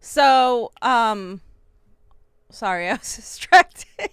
So, sorry, I was distracted.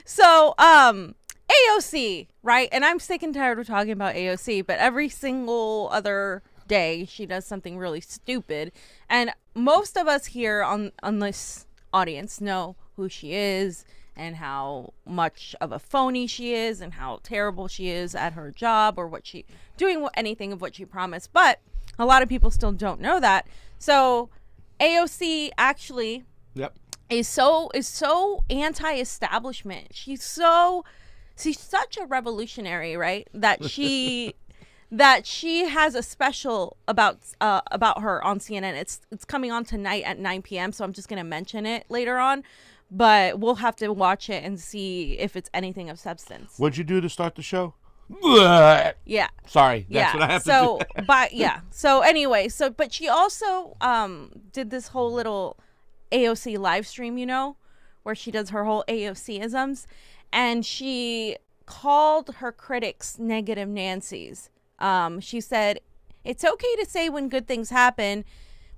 So, AOC, right? And I'm sick and tired of talking about AOC, but every single other day she does something really stupid. And most of us here on this audience know who she is and how much of a phony she is and how terrible she is at her job or what she doing anything of what she promised. But a lot of people still don't know that. So AOC actually is so anti-establishment. She's such a revolutionary, right? That she has a special about her on CNN. It's coming on tonight at 9 p.m. So I'm just gonna mention it later on, but we'll have to watch it and see if it's anything of substance. What'd you do to start the show? Yeah. Sorry, that's what I have to do. So anyway, but she also did this whole little AOC live stream, where she does her whole AOC-isms, and she called her critics negative Nancies. She said, it's okay to say when good things happen.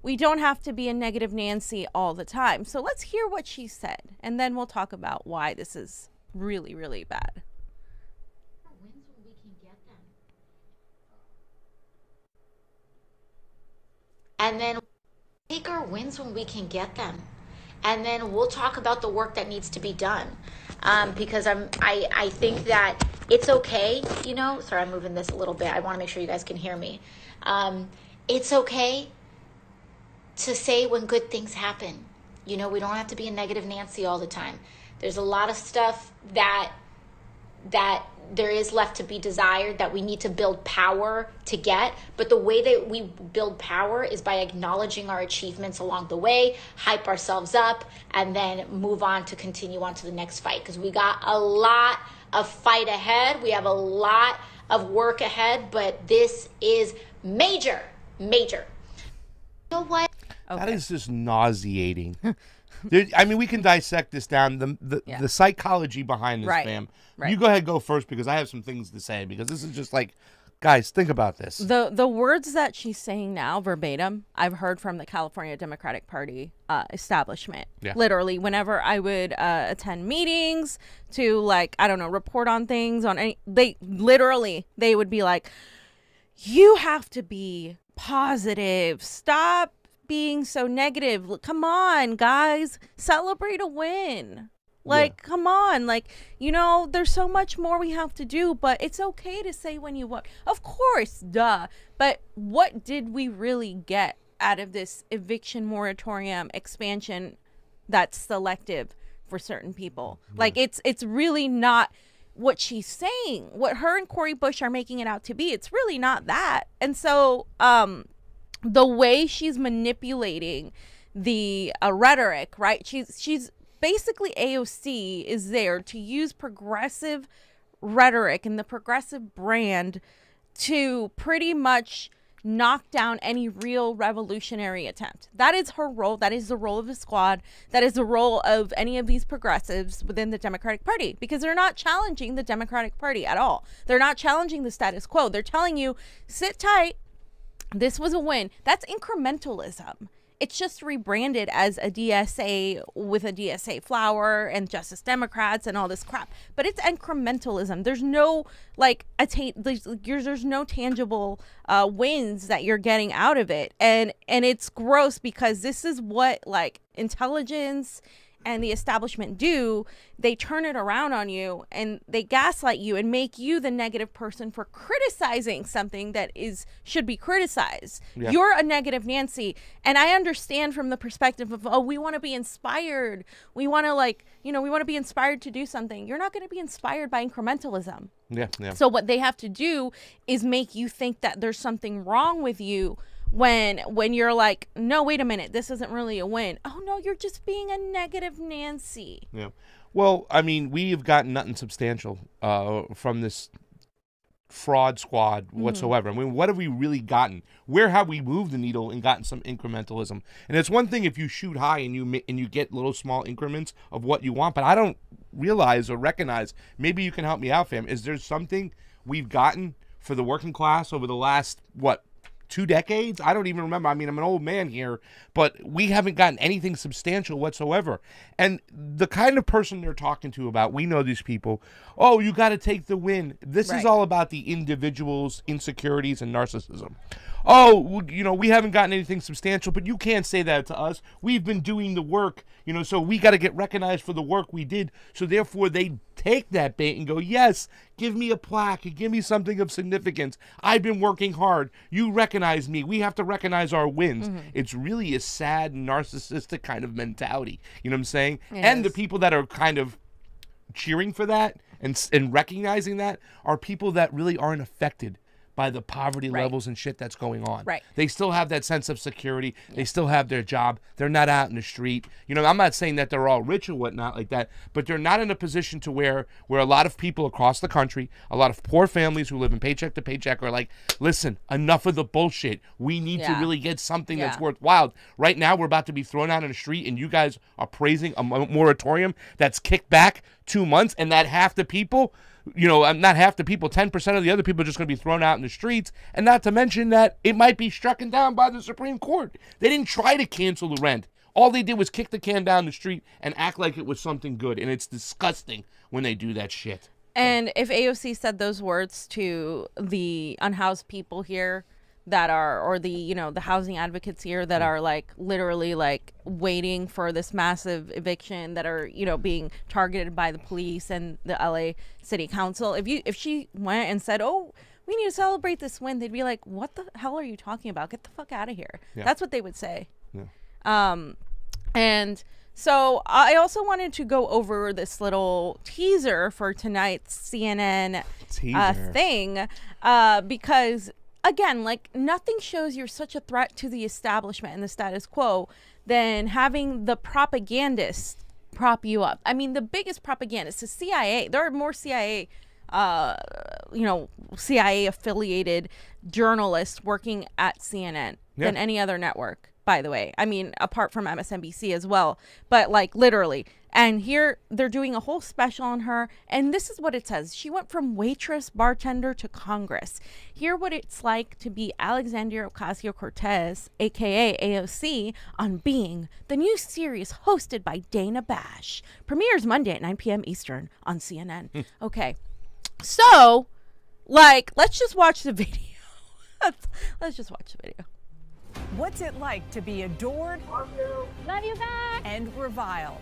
We don't have to be a negative Nancy all the time. So let's hear what she said, and then we'll talk about why this is really, really bad. And then take our wins when we can get them. And then we'll talk about the work that needs to be done. Because I think that it's okay, sorry, I'm moving this a little bit. I want to make sure you guys can hear me. It's okay to say when good things happen. We don't have to be a negative Nancy all the time. There's a lot of stuff that there is left to be desired that we need to build power to get. But the way that we build power is by acknowledging our achievements along the way, hype ourselves up, and then move on to continue on to the next fight. Because we got a lot of fight ahead. We have a lot of work ahead, but this is major. You know what? Okay. That is just nauseating. I mean, we can dissect this down, the psychology behind this, fam. Right. You go ahead, go first, because I have some things to say, because this is just like, guys, think about this. The words that she's saying now, verbatim, I've heard from the California Democratic Party establishment. Yeah. Literally, whenever I would attend meetings to, report on things, they would be like, you have to be positive. Stop being so negative. Come on, guys, celebrate a win. Come on, there's so much more we have to do, but it's okay to say when you won. Of course, duh. But what did we really get out of this eviction moratorium expansion that's selective for certain people? It's really not what she's saying. What her and Cori Bush are making it out to be, it's really not that. And so, the way she's manipulating the rhetoric, right? She's basically, AOC is there to use progressive rhetoric and the progressive brand to pretty much knock down any real revolutionary attempt. That is her role. That is the role of the squad. That is the role of any of these progressives within the Democratic Party, because they're not challenging the Democratic Party at all. They're not challenging the status quo. They're telling you, sit tight. This was a win. That's incrementalism. It's just rebranded as a DSA with a DSA flower and Justice Democrats and all this crap. But it's incrementalism. There's no there's no tangible wins that you're getting out of it, and it's gross, because this is what intelligence and the establishment do. They turn it around on you and they gaslight you and make you the negative person for criticizing something that should be criticized. Yeah. You're a negative Nancy. And I understand from the perspective of, we want to be inspired. We want to we want to be inspired to do something. You're not going to be inspired by incrementalism. Yeah. So what they have to do is make you think that there's something wrong with you when you're like, no, wait a minute, this isn't really a win. Oh no, you're just being a negative Nancy. Yeah. Well, I mean, we've gotten nothing substantial from this fraud squad whatsoever. I mean, what have we really gotten? Where have we moved the needle and gotten some incrementalism? And it's one thing if you shoot high and you get little small increments of what you want, but I don't realize or recognize, maybe you can help me out, fam, is there something we've gotten for the working class over the last, 2 decades? I don't even remember. I mean, I'm an old man here, but we haven't gotten anything substantial whatsoever. And the kind of person they're talking to about, we know these people, oh, you got to take the win. This is all about the individual's insecurities and narcissism. Oh, you know, we haven't gotten anything substantial, but you can't say that to us. We've been doing the work, you know, so we got to get recognized for the work we did. So therefore they take that bait and go, yes, give me a plaque, give me something of significance. I've been working hard. You recognize me. We have to recognize our wins. It's really a sad, narcissistic kind of mentality. You know what I'm saying? And the people that are kind of cheering for that and recognizing that are people that really aren't affected by the poverty levels and shit that's going on. They still have that sense of security. They still have their job. They're not out in the street. You know, I'm not saying that they're all rich or whatnot like that, but they're not in a position to where a lot of people across the country, a lot of poor families who live in paycheck to paycheck are like, listen, enough of the bullshit. We need to really get something that's worthwhile. Right now, we're about to be thrown out in the street, and you guys are praising a moratorium that's kicked back 2 months, and that half the people, you know, not half the people, 10% of the other people are just going to be thrown out in the streets. And not to mention that it might be struck down by the Supreme Court. They didn't try to cancel the rent. All they did was kick the can down the street and act like it was something good. And it's disgusting when they do that shit. And if AOC said those words to the unhoused people here that are, or the, you know, the housing advocates here that are like literally like waiting for this massive eviction, that are, you know, being targeted by the police and the LA City Council, if she went and said, oh, we need to celebrate this win, they'd be like, what the hell are you talking about? Get the fuck out of here. That's what they would say. And so I also wanted to go over this little teaser for tonight's CNN thing, because again, like, nothing shows you're such a threat to the establishment and the status quo than having the propagandists prop you up. I mean, the biggest propagandists, the CIA. There are more CIA, you know, CIA affiliated journalists working at CNN than any other network, by the way. I mean, apart from MSNBC as well, but like literally. And here they're doing a whole special on her. And this is what it says. She went from waitress, bartender to Congress. Hear what it's like to be Alexandria Ocasio-Cortez, a.k.a. AOC, on Being, the new series hosted by Dana Bash. Premieres Monday at 9 p.m. Eastern on CNN. Okay. So, like, let's just watch the video. Let's just watch the video. What's it like to be adored? Love you back. And reviled?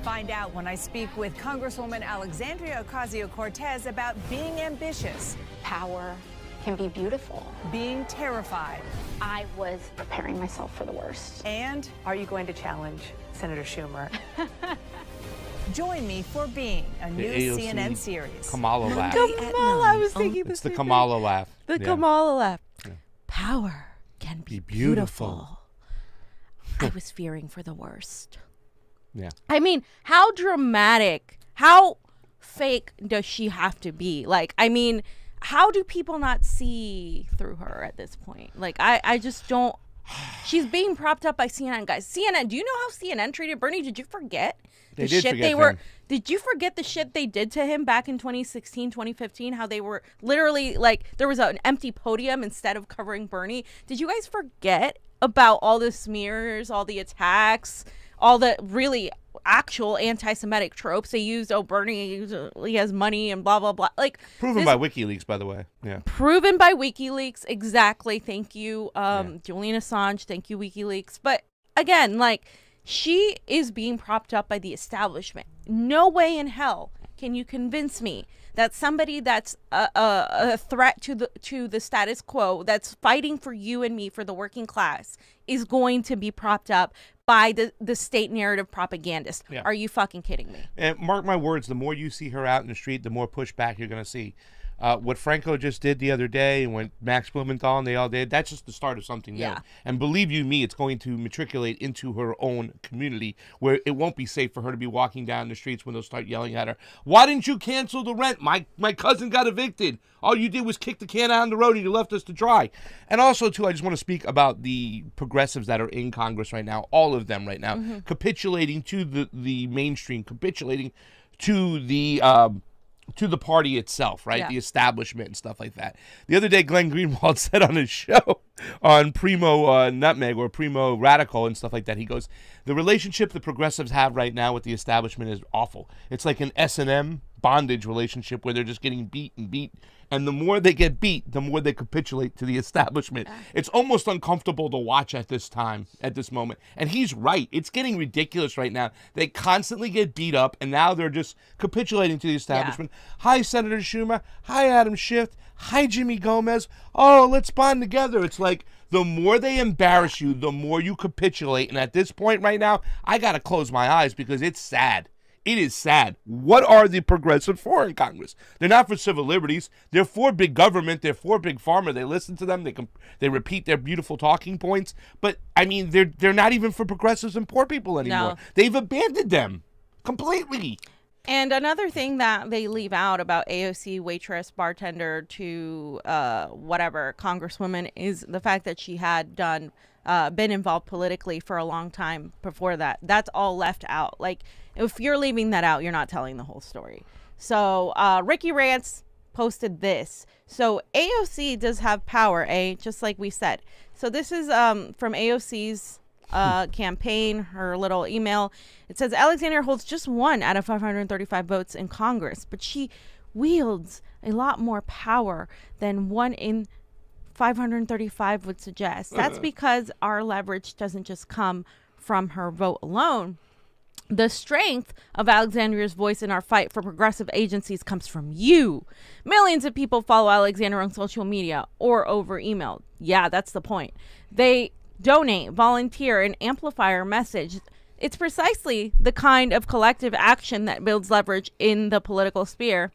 Find out when I speak with Congresswoman Alexandria Ocasio-Cortez about being ambitious. Power can be beautiful. Being terrified. I was preparing myself for the worst. And are you going to challenge Senator Schumer? Join me for Being, a new AOC CNN series. Kamala laugh. Kamala, I was thinking It's the Kamala laugh. The Kamala laugh. Power can be beautiful. I was fearing for the worst. Yeah. I mean, how dramatic, how fake does she have to be? Like, I mean, how do people not see through her at this point? Like, I just don't. She's being propped up by CNN, guys. CNN, do you know how CNN treated Bernie? Did you forget? Did you forget the shit they did to him back in 2016, 2015? How they were literally like, there was an empty podium instead of covering Bernie. Did you guys forget about all the smears, all the attacks, all the really actual anti-Semitic tropes they used? Oh, Bernie, he has money and blah, blah, blah. Like, proven by WikiLeaks, by the way. Yeah. Proven by WikiLeaks. Exactly. Thank you, Julian Assange. Thank you, WikiLeaks. But again, like, she is being propped up by the establishment. No way in hell can you convince me that somebody that's a threat to the status quo, that's fighting for you and me, for the working class, is going to be propped up by the state narrative propagandist. Yeah. Are you fucking kidding me? And mark my words, the more you see her out in the street, the more pushback you're going to see. What Franco just did the other day, and what Max Blumenthal and they all did, that's just the start of something new. And believe you me, it's going to matriculate into her own community, where it won't be safe for her to be walking down the streets when they'll start yelling at her, why didn't you cancel the rent? My cousin got evicted. All you did was kick the can out on the road and you left us to dry. And also, too, I just want to speak about the progressives that are in Congress right now, all of them right now, capitulating to the mainstream, capitulating to the to the party itself, right? The establishment and stuff like that. The other day, Glenn Greenwald said on his show on Primo Nutmeg or Primo Radical and stuff like that, he goes, the relationship the progressives have right now with the establishment is awful. It's like an S&M bondage relationship where they're just getting beat and beat. And the more they get beat, the more they capitulate to the establishment. It's almost uncomfortable to watch at this time, at this moment. And he's right. It's getting ridiculous right now. They constantly get beat up, and now they're just capitulating to the establishment. Hi, Senator Schumer. Hi, Adam Schiff. Hi, Jimmy Gomez. Oh, let's bond together. It's like the more they embarrass you, the more you capitulate. And at this point right now, I got to close my eyes because it's sad. It is sad. What are the progressives for in Congress? They're not for civil liberties. They're for big government. They're for big pharma. They listen to them. They repeat their beautiful talking points. But, I mean, they're not even for progressives and poor people anymore. No. They've abandoned them completely. And another thing that they leave out about AOC, waitress, bartender to whatever, congresswoman, is the fact that she had been involved politically for a long time before that. That's all left out. Like, if you're leaving that out, you're not telling the whole story. So Ricky Rance posted this. So AOC does have power, just like we said. So this is from AOC's campaign, her little email. It says Alexandria holds just 1 out of 535 votes in Congress, but she wields a lot more power than 1 in 535 would suggest. That's because our leverage doesn't just come from her vote alone. The strength of Alexandria's voice in our fight for progressive agencies comes from you. Millions of people follow Alexandria on social media or over email. Yeah, that's the point. They donate, volunteer, and amplify our message. It's precisely the kind of collective action that builds leverage in the political sphere.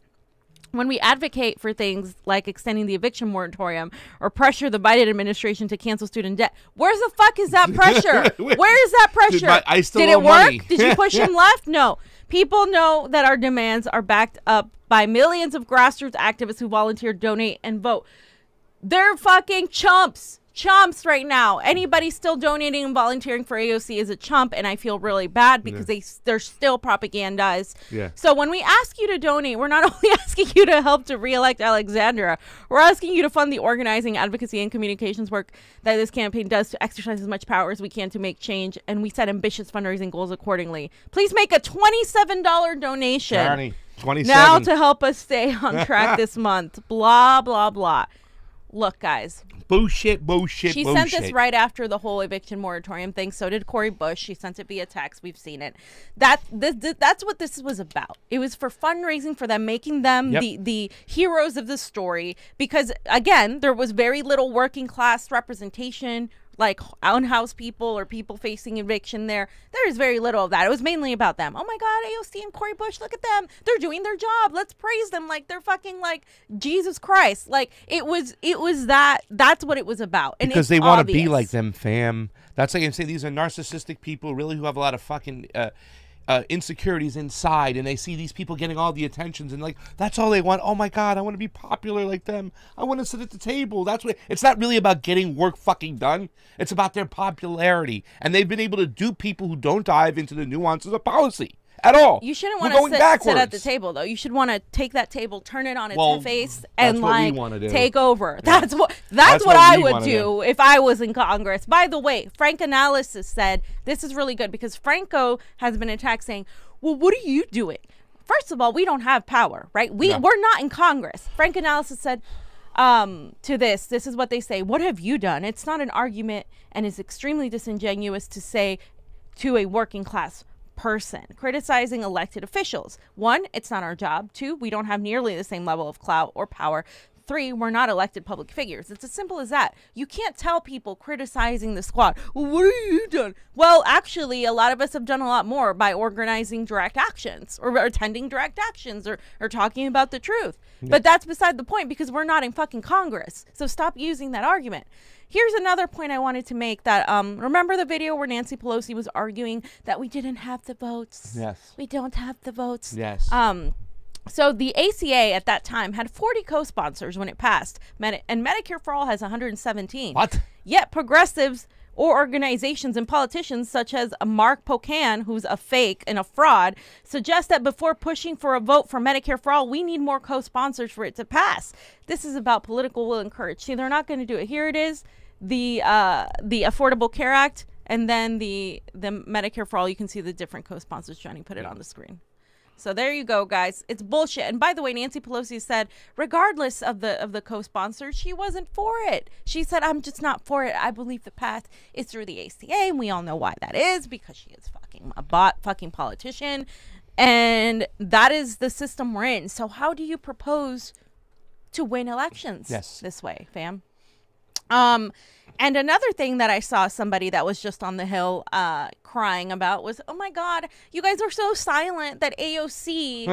When we advocate for things like extending the eviction moratorium or pressure the Biden administration to cancel student debt, where the fuck is that pressure? Where is that pressure? Did it work? Money. Did you push him left? No. People know that our demands are backed up by millions of grassroots activists who volunteer, donate, and vote. They're fucking chumps. Chumps right now. Anybody still donating and volunteering for AOC is a chump, and I feel really bad because they're still propagandized. Yeah. So when we ask you to donate, we're not only asking you to help to re-elect Alexandria, we're asking you to fund the organizing, advocacy, and communications work that this campaign does to exercise as much power as we can to make change, and we set ambitious fundraising goals accordingly. Please make a $27 donation Johnny, 27. now to help us stay on track this month. Blah, blah, blah. Look, guys. Bullshit. She sent this right after the whole eviction moratorium thing. So did Cori Bush. She sent it via text. We've seen it. That's what this was about. It was for fundraising for them, making them the heroes of the story. Because, again, there was very little working class representation, like unhoused people or people facing eviction there. There is very little of that. It was mainly about them. Oh my God, AOC and Cori Bush, look at them. They're doing their job. Let's praise them like they're fucking like Jesus Christ. Like it was that's what it was about. And because they want to be like them, fam. That's like I'm saying, these are narcissistic people really who have a lot of fucking insecurities inside, and they see these people getting all the attentions, and like that's all they want. Oh my God, I want to be popular like them. I want to sit at the table. That's what it's not really about getting work fucking done. It's about their popularity, and they've been able to dupe people who don't dive into the nuances of policy at all. You shouldn't want to sit at the table, though. You should want to take that table, turn it on its face, and like take over. Yeah. That's what I would do if I was in Congress. By the way, Frank Analysis said this is really good because Franco has been attacked saying, well, what are you doing? First of all, we don't have power, right? We're not in Congress. Frank Analysis said to this is what they say. What have you done? It's not an argument and is extremely disingenuous to say to a working class person criticizing elected officials. 1, it's not our job. 2, we don't have nearly the same level of clout or power. 3, we're not elected public figures. It's as simple as that. You can't tell people criticizing the squad, well, what have you done? Well, actually, a lot of us have done a lot more by organizing direct actions or attending direct actions or talking about the truth. Yeah. But that's beside the point because we're not in fucking Congress. So stop using that argument. Here's another point I wanted to make that, remember the video where Nancy Pelosi was arguing that we didn't have the votes? Yes. We don't have the votes. Yes. So the ACA at that time had 40 co-sponsors when it passed, and Medicare for All has 117. What? Yet progressives or organizations and politicians such as Mark Pocan, who's a fake and a fraud, suggest that before pushing for a vote for Medicare for all, we need more co-sponsors for it to pass. This is about political will and courage. See, they're not going to do it. Here it is, the Affordable Care Act, and then the Medicare for all. You can see the different co-sponsors. Johnny put it on the screen. So there you go, guys. It's bullshit. And by the way, Nancy Pelosi said, regardless of the co-sponsors, she wasn't for it. She said, I'm just not for it. I believe the path is through the ACA, and we all know why that is, because she is fucking a fucking politician, and that is the system we're in. So how do you propose to win elections this way, fam? And another thing that I saw somebody that was just on the Hill crying about was, oh my God, you guys are so silent that AOC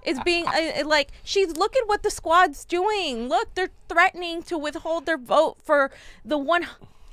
is being like, look at what the squad's doing. Look, they're threatening to withhold their vote for the $1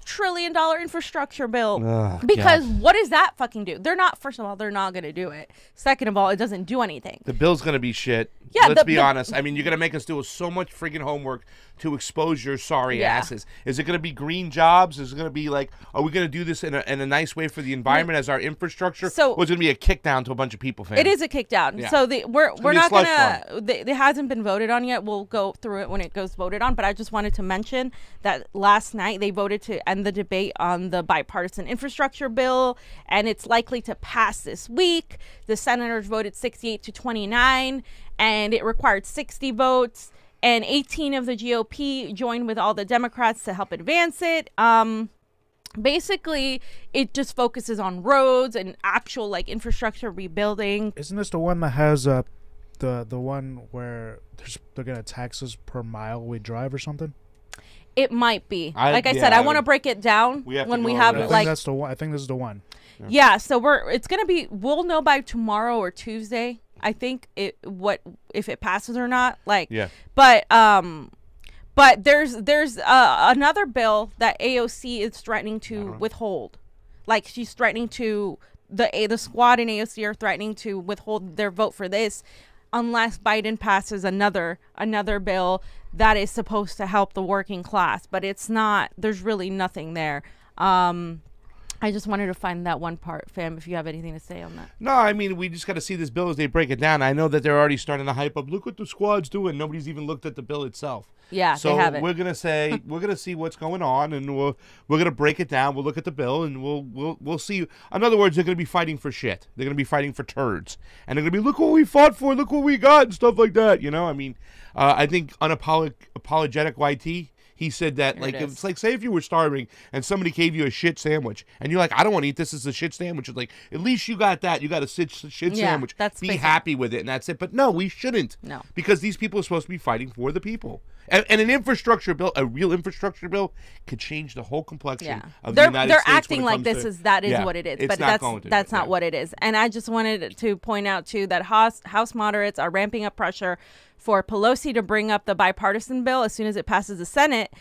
trillion infrastructure bill. Because what does that fucking do? They're not, first of all, they're not going to do it. Second of all, it doesn't do anything. The bill's going to be shit. Yeah, let's be honest. I mean, you're going to make us do so much freaking homework to expose your sorry asses. Is it going to be green jobs? Is it going to be like, are we going to do this in a nice way for the environment as our infrastructure? So, or is it going to be a kick down to a bunch of people, fam? It is a kick down. Yeah. So we're not going to, it hasn't been voted on yet. We'll go through it when it goes voted on. But I just wanted to mention that last night they voted to end the debate on the bipartisan infrastructure bill, and it's likely to pass this week. The senators voted 68 to 29, and it required 60 votes, and 18 of the GOP joined with all the Democrats to help advance it. Basically, it just focuses on roads and actual like infrastructure rebuilding. Isn't this the one that has the one where they're gonna tax us per mile we drive or something? It might be. I said, I want to break it down when we have I think that's the one. I think this is the one. Yeah, so it's gonna be. We'll know by tomorrow or Tuesday. I think if it passes or not. But there's another bill that AOC is threatening to withhold. Like, she's threatening to the squad and AOC are threatening to withhold their vote for this unless Biden passes another bill that is supposed to help the working class. But it's not. There's really nothing there. I just wanted to find that one part, fam, if you have anything to say on that. No, I mean, we just got to see this bill as they break it down. I know that they're already starting to hype up. Look what the squad's doing. Nobody's even looked at the bill itself. Yeah, so they haven't. We're gonna say we're gonna see what's going on, and we're gonna break it down. We'll look at the bill, and we'll see. In other words, they're gonna be fighting for shit. They're gonna be fighting for turds, and they're gonna be, look what we fought for, look what we got, and stuff like that. You know, I mean, I think unapologetic YT. He said that, like, it's like, say if you were starving and somebody gave you a shit sandwich and you're like, I don't want to eat this as a shit sandwich. It's like, at least you got that. You got a shit sandwich. Be happy with it, and that's it. But no, we shouldn't. No. Because these people are supposed to be fighting for the people. And an infrastructure bill, a real infrastructure bill, could change the whole complexion of the United States. They're acting like that is what it is. But that's not what it is. And I just wanted to point out, too, that House moderates are ramping up pressure for Pelosi to bring up the bipartisan bill as soon as it passes the Senate.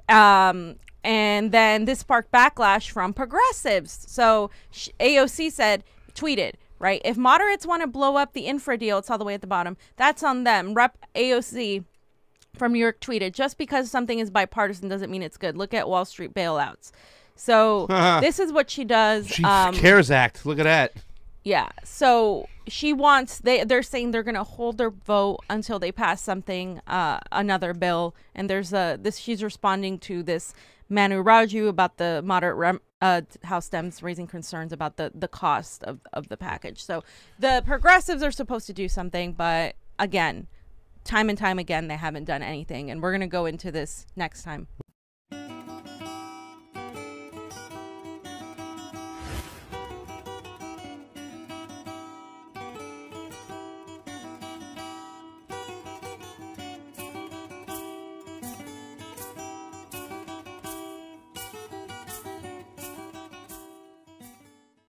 And then this sparked backlash from progressives. So AOC tweeted, right, if moderates want to blow up the infra deal, it's all the way at the bottom, that's on them. Rep AOC from New York tweeted, just because something is bipartisan doesn't mean it's good. Look at Wall Street bailouts. So this is what she does. CARES Act. Look at that. Yeah. So she wants, they're saying they're going to hold their vote until they pass something, another bill. And there's she's responding to this Manu Raju about the moderate House Dems raising concerns about the cost of the package. So the progressives are supposed to do something, but again, time and time again, they haven't done anything. And we're going to go into this next time.